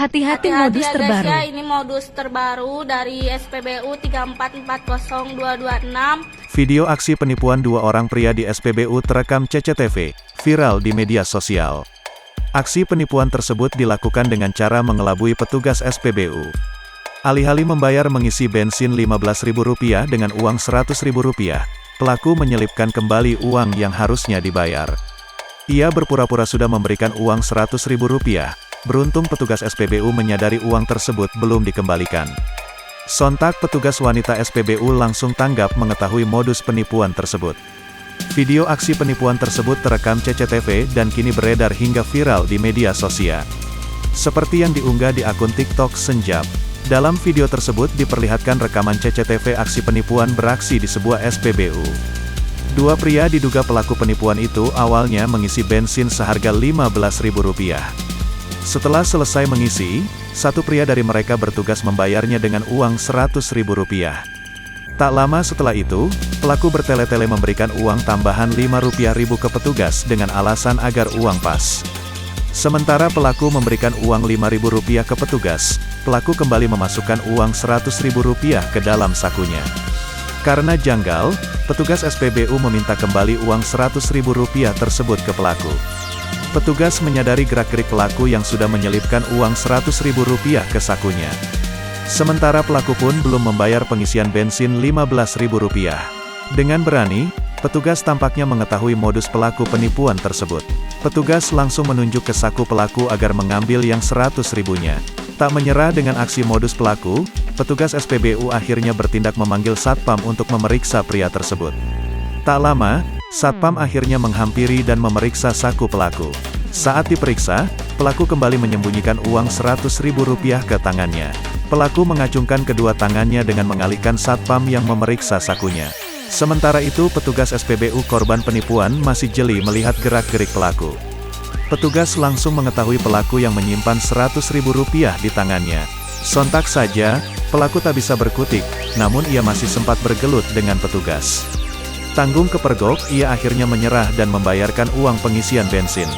Hati-hati modus ya terbaru. guys ya, ini modus terbaru dari SPBU 3440226. Video aksi penipuan dua orang pria di SPBU terekam CCTV, viral di media sosial. Aksi penipuan tersebut dilakukan dengan cara mengelabui petugas SPBU. Alih-alih membayar mengisi bensin Rp15.000 dengan uang Rp100.000, pelaku menyelipkan kembali uang yang harusnya dibayar. Ia berpura-pura sudah memberikan uang Rp100.000. Beruntung petugas SPBU menyadari uang tersebut belum dikembalikan. Sontak petugas wanita SPBU langsung tanggap mengetahui modus penipuan tersebut. Video aksi penipuan tersebut terekam CCTV dan kini beredar hingga viral di media sosial. Seperti yang diunggah di akun TikTok Senjap. Dalam video tersebut diperlihatkan rekaman CCTV aksi penipuan beraksi di sebuah SPBU. Dua pria diduga pelaku penipuan itu awalnya mengisi bensin seharga Rp15.000. Setelah selesai mengisi, satu pria dari mereka bertugas membayarnya dengan uang Rp100.000. Tak lama setelah itu, pelaku bertele-tele memberikan uang tambahan Rp5.000 ke petugas dengan alasan agar uang pas. Sementara pelaku memberikan uang Rp5.000 ke petugas, pelaku kembali memasukkan uang Rp100.000 ke dalam sakunya. Karena janggal, petugas SPBU meminta kembali uang Rp100.000 tersebut ke pelaku. Petugas menyadari gerak-gerik pelaku yang sudah menyelipkan uang Rp100.000 ke sakunya. Sementara pelaku pun belum membayar pengisian bensin Rp15.000. Dengan berani, petugas tampaknya mengetahui modus pelaku penipuan tersebut. Petugas langsung menunjuk ke saku pelaku agar mengambil yang Rp100.000-nya. Tak menyerah dengan aksi modus pelaku, petugas SPBU akhirnya bertindak memanggil satpam untuk memeriksa pria tersebut. Tak lama, satpam akhirnya menghampiri dan memeriksa saku pelaku. Saat diperiksa, pelaku kembali menyembunyikan uang Rp100.000 ke tangannya. Pelaku mengacungkan kedua tangannya dengan mengalihkan satpam yang memeriksa sakunya. Sementara itu petugas SPBU korban penipuan masih jeli melihat gerak-gerik pelaku. Petugas langsung mengetahui pelaku yang menyimpan Rp100.000 di tangannya. Sontak saja, pelaku tak bisa berkutik, namun ia masih sempat bergelut dengan petugas. Tanggung kepergok, ia akhirnya menyerah dan membayarkan uang pengisian bensin.